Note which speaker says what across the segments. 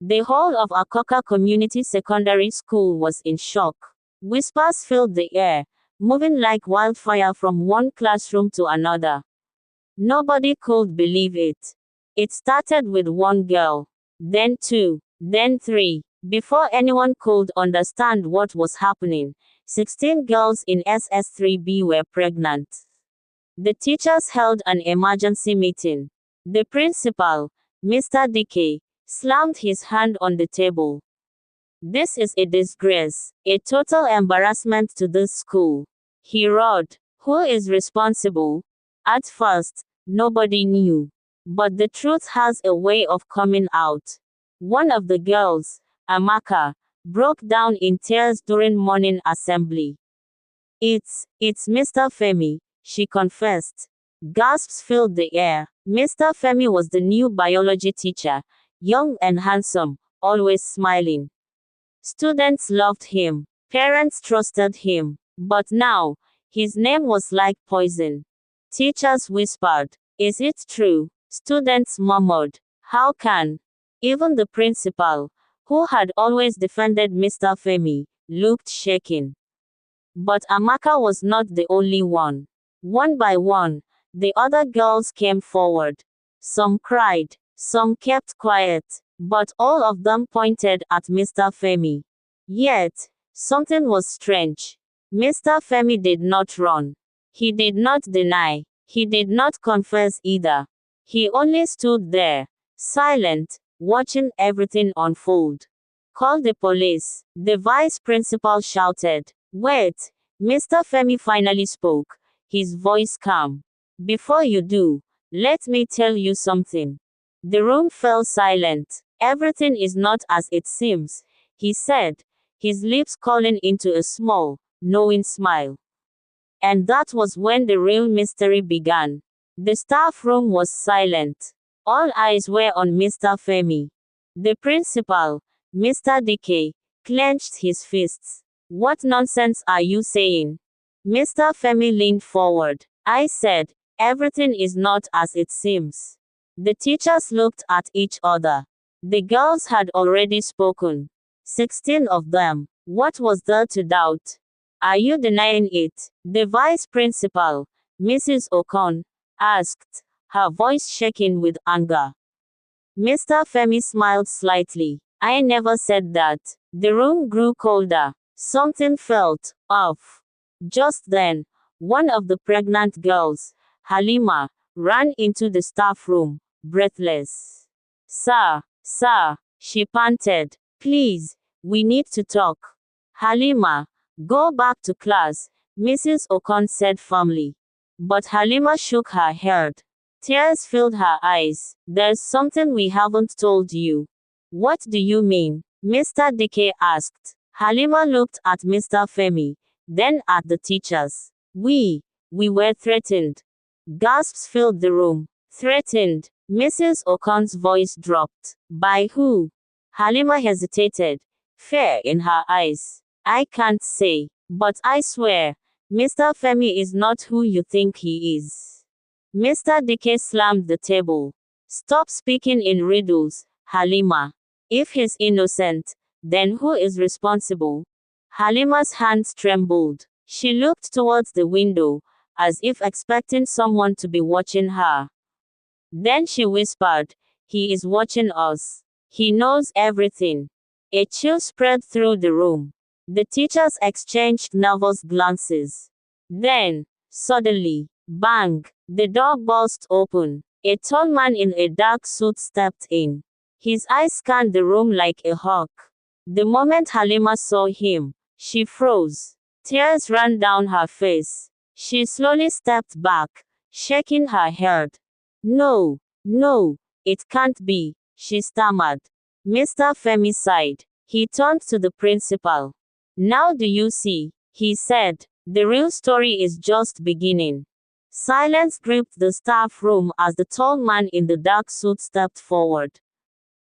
Speaker 1: The whole of Akoka Community Secondary School was in shock. Whispers filled the air, moving like wildfire from one classroom to another. Nobody could believe it. It started with one girl, then two, then three. Before anyone could understand what was happening, 16 girls in SS3B were pregnant. The teachers held an emergency meeting. The principal, Mr. Dike, slammed his hand on the table. "This is a disgrace, a total embarrassment to this school," he roared. "Who is responsible?" At first, nobody knew. But the truth has a way of coming out. One of the girls, Amaka, broke down in tears during morning assembly. It's Mr. Femi," she confessed. Gasps filled the air. Mr. Femi was the new biology teacher, young and handsome, always smiling. Students loved him. Parents trusted him. But now, his name was like poison. Teachers whispered, "Is it true?" Students murmured, "How can?" Even the principal, who had always defended Mr. Femi, looked shaken. But Amaka was not the only one. One by one, the other girls came forward. Some cried, some kept quiet, but all of them pointed at Mr. Femi. Yet, something was strange. Mr. Femi did not run. He did not deny. He did not confess either. He only stood there, silent, watching everything unfold. "Call the police," the vice principal shouted. "Wait." Mr. Femi finally spoke, his voice calm. "Before you do, let me tell you something." The room fell silent. "Everything is not as it seems," he said, his lips curling into a small, knowing smile. And that was when the real mystery began. The staff room was silent. All eyes were on Mr. Femi. The principal, Mr. Dike, clenched his fists. "What nonsense are you saying?" Mr. Femi leaned forward. "I said, everything is not as it seems." The teachers looked at each other. The girls had already spoken. 16 of them. What was there to doubt? "Are you denying it?" the vice principal, Mrs. Okon, asked, her voice shaking with anger. Mr. Femi smiled slightly. "I never said that." The room grew colder. Something felt off. Just then, one of the pregnant girls, Halima, ran into the staff room, breathless. Sir, she panted. "Please, we need to talk." "Halima, go back to class," Mrs. Okon said firmly. But Halima shook her head. Tears filled her eyes. "There's something we haven't told you." "What do you mean?" Mr. Dike asked. Halima looked at Mr. Femi, then at the teachers. We were threatened." Gasps filled the room. "Threatened?" Mrs. Okon's voice dropped. "By who?" Halima hesitated, fear in her eyes. "I can't say. But I swear, Mr. Femi is not who you think he is." Mr. Dike slammed the table. "Stop speaking in riddles, Halima. If he's innocent, then who is responsible?" Halima's hands trembled. She looked towards the window, as if expecting someone to be watching her. Then she whispered, "He is watching us. He knows everything." A chill spread through the room. The teachers exchanged nervous glances. Then, suddenly, bang, the door burst open. A tall man in a dark suit stepped in. His eyes scanned the room like a hawk. The moment Halima saw him, she froze. Tears ran down her face. She slowly stepped back, shaking her head. No, it can't be," she stammered. Mr. Femi sighed. He turned to the principal. "Now do you see?" he said. "The real story is just beginning." Silence gripped the staff room as the tall man in the dark suit stepped forward.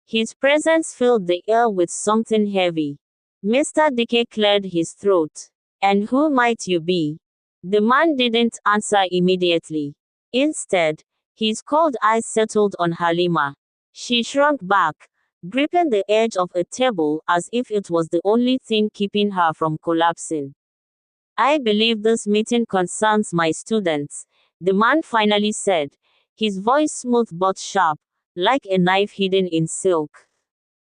Speaker 1: His presence filled the air with something heavy. Mr. Dike cleared his throat. "And who might you be?" The man didn't answer immediately. Instead, his cold eyes settled on Halima. She shrunk back, gripping the edge of a table as if it was the only thing keeping her from collapsing. I believe this meeting concerns my students, the man finally said, his voice smooth but sharp, like a knife hidden in silk.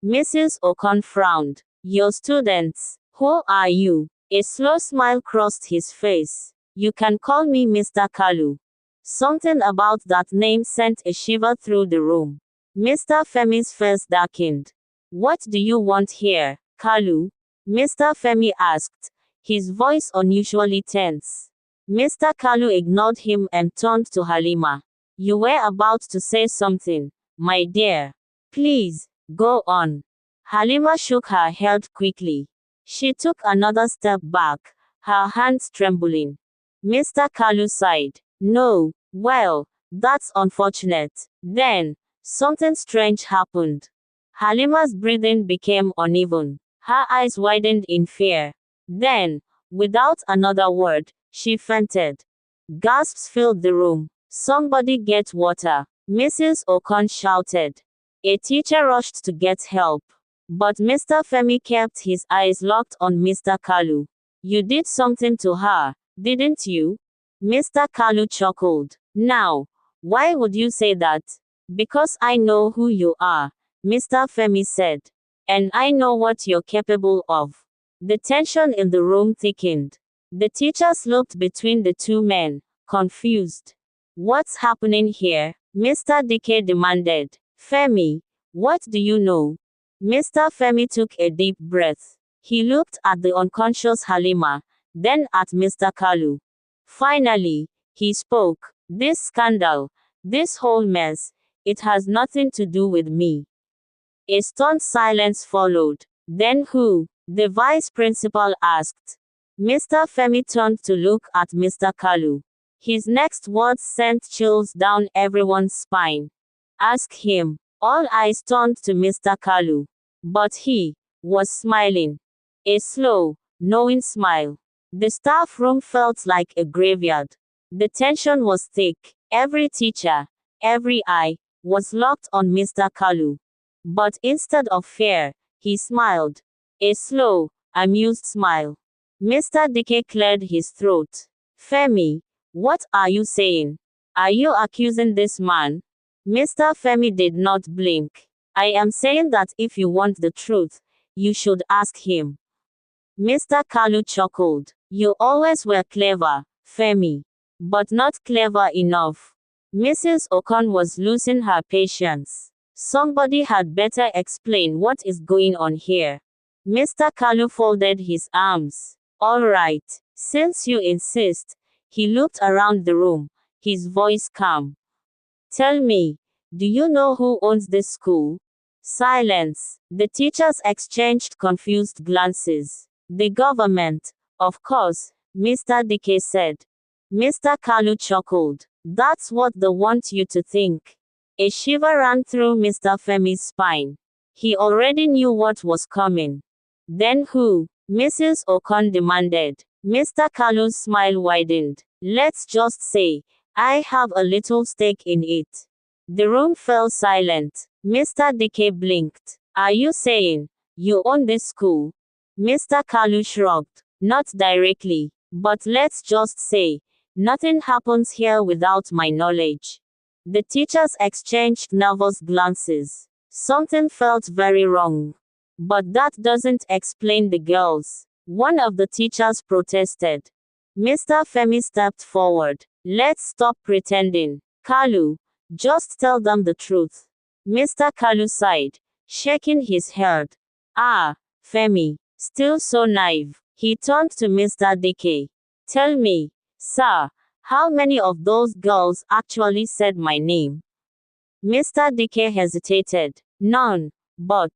Speaker 1: Mrs. Ocon frowned. Your students, who are you? A slow smile crossed his face. You can call me Mr. Kalu. Something about that name sent a shiver through the room. Mr. Femi's face darkened. What do you want here, Kalu? Mr. Femi asked, his voice unusually tense. Mr. Kalu ignored him and turned to Halima. You were about to say something, my dear. Please, go on. Halima shook her head quickly. She took another step back, her hands trembling. Mr. Kalu sighed. No, well, that's unfortunate. Then, something strange happened. Halima's breathing became uneven. Her eyes widened in fear. Then, without another word, she fainted. Gasps filled the room. Somebody get water, Mrs. Ocon shouted. A teacher rushed to get help. But Mr. Femi kept his eyes locked on Mr. Kalu. You did something to her, didn't you? Mr. Kalu chuckled. Now, why would you say that? Because I know who you are, Mr. Femi said. And I know what you're capable of. The tension in the room thickened. The teachers looked between the two men, confused. What's happening here? Mr. Dike demanded. Femi, what do you know? Mr. Femi took a deep breath. He looked at the unconscious Halima, then at Mr. Kalu. Finally, he spoke. This scandal, this whole mess, it has nothing to do with me. A stunned silence followed. Then who? The vice principal asked. Mr. Femi turned to look at Mr. Kalu. His next words sent chills down everyone's spine. Ask him. All eyes turned to Mr. Kalu. But he was smiling. A slow, knowing smile. The staff room felt like a graveyard. The tension was thick. Every teacher, every eye, was locked on Mr. Kalu. But instead of fear, he smiled. A slow, amused smile. Mr. Dike cleared his throat. Femi, what are you saying? Are you accusing this man? Mr. Femi did not blink. I am saying that if you want the truth, you should ask him. Mr. Kalu chuckled. You always were clever, Femi. But not clever enough. Mrs. Ocon was losing her patience. Somebody had better explain what is going on here. Mr. Kalu folded his arms. All right, since you insist. He looked around the room, his voice calm. Tell me, do you know who owns this school? Silence. The teachers exchanged confused glances. The government, of course, Mr. Dike said. Mr. Kalu chuckled. That's what they want you to think. A shiver ran through Mr. Femi's spine. He already knew what was coming. Then who? Mrs. Ocon demanded. Mr. Kalu's smile widened. Let's just say, I have a little stake in it. The room fell silent. Mr. Dike blinked. Are you saying, you own this school? Mr. Kalu shrugged. Not directly, but let's just say, nothing happens here without my knowledge. The teachers exchanged nervous glances. Something felt very wrong. But that doesn't explain the girls. One of the teachers protested. Mr. Femi stepped forward. Let's stop pretending. Kalu, just tell them the truth. Mr. Kalu sighed, shaking his head. Ah, Femi, still so naive. He turned to Mr. Dike. Tell me, sir, how many of those girls actually said my name? Mr. Dike hesitated. None. But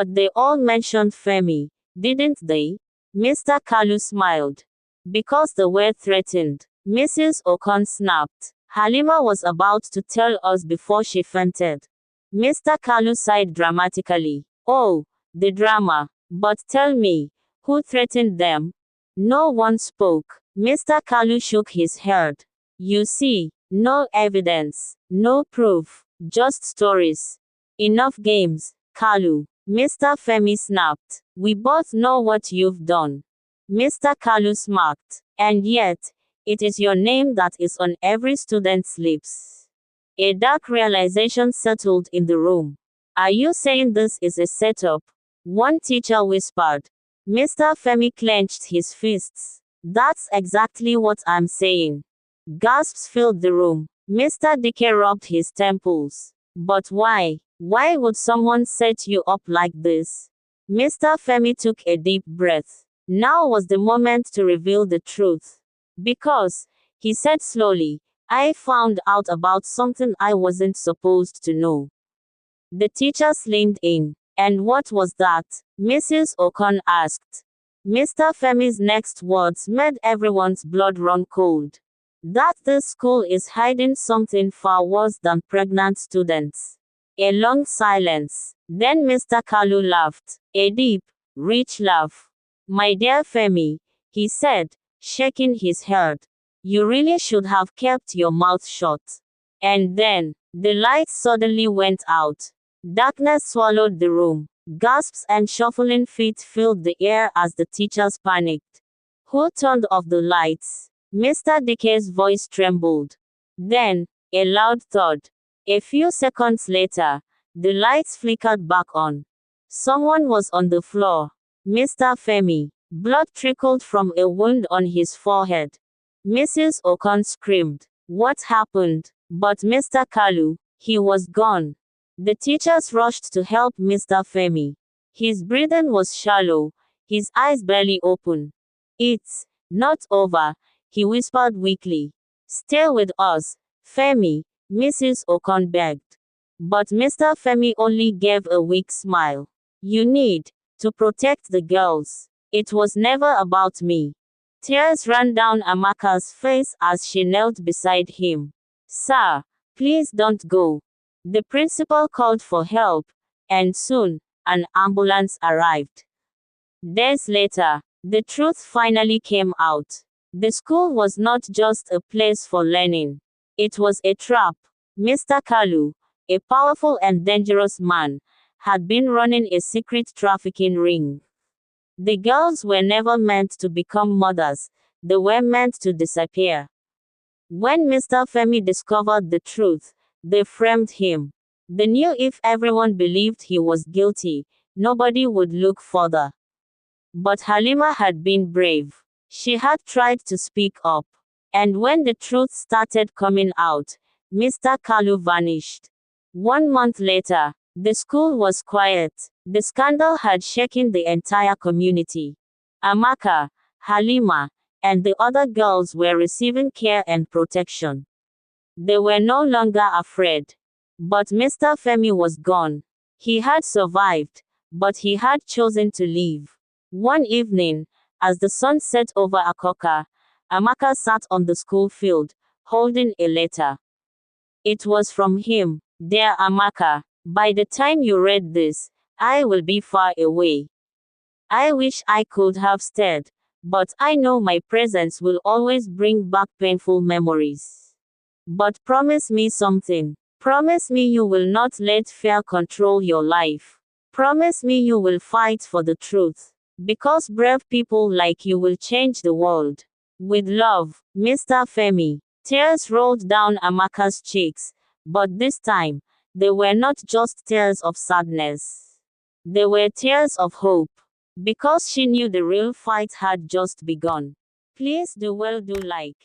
Speaker 1: they all mentioned Femi, didn't they? Mr. Kalu smiled. Because they were threatened. Mrs. Ocon snapped. Halima was about to tell us before she fainted. Mr. Kalu sighed dramatically. Oh, the drama. But tell me, who threatened them? No one spoke. Mr. Kalu shook his head. You see, no evidence, no proof, just stories. Enough games, Kalu, Mr. Femi snapped. We both know what you've done. Mr. Kalu smirked. And yet, it is your name that is on every student's lips. A dark realization settled in the room. Are you saying this is a setup? One teacher whispered. Mr. Femi clenched his fists. That's exactly what I'm saying. Gasps filled the room. Mr. Dike rubbed his temples. But why? Why would someone set you up like this? Mr. Femi took a deep breath. Now was the moment to reveal the truth. Because, he said slowly, I found out about something I wasn't supposed to know. The teachers leaned in. And what was that? Mrs. Okon asked. Mr. Femi's next words made everyone's blood run cold. That this school is hiding something far worse than pregnant students. A long silence. Then Mr. Kalu laughed. A deep, rich laugh. My dear Femi, he said, shaking his head. You really should have kept your mouth shut. And then, the lights suddenly went out. Darkness swallowed the room. Gasps and shuffling feet filled the air as the teachers panicked. Who turned off the lights? Mr. Dike's voice trembled. Then, a loud thud. A few seconds later, the lights flickered back on. Someone was on the floor. Mr. Femi. Blood trickled from a wound on his forehead. Mrs. Okon screamed. What happened? But Mr. Kalu, he was gone. The teachers rushed to help Mr. Femi. His breathing was shallow, his eyes barely open. It's not over, he whispered weakly. Stay with us, Femi, Mrs. Okon begged. But Mr. Femi only gave a weak smile. You need to protect the girls. It was never about me. Tears ran down Amaka's face as she knelt beside him. Sir, please don't go. The principal called for help, and soon, an ambulance arrived. Days later, the truth finally came out. The school was not just a place for learning. It was a trap. Mr. Kalu, a powerful and dangerous man, had been running a secret trafficking ring. The girls were never meant to become mothers, they were meant to disappear. When Mr. Femi discovered the truth, they framed him. They knew if everyone believed he was guilty, nobody would look further. But Halima had been brave. She had tried to speak up. And when the truth started coming out, Mr. Kalu vanished. 1 month later, the school was quiet. The scandal had shaken the entire community. Amaka, Halima, and the other girls were receiving care and protection. They were no longer afraid. But Mr. Femi was gone. He had survived, but he had chosen to leave. One evening, as the sun set over Akoka, Amaka sat on the school field, holding a letter. It was from him. Dear Amaka, by the time you read this, I will be far away. I wish I could have stayed, but I know my presence will always bring back painful memories. But promise me something. Promise me you will not let fear control your life. Promise me you will fight for the truth. Because brave people like you will change the world. With love, Mr. Femi. Tears rolled down Amaka's cheeks, but this time, they were not just tears of sadness. They were tears of hope. Because she knew the real fight had just begun. Please do like.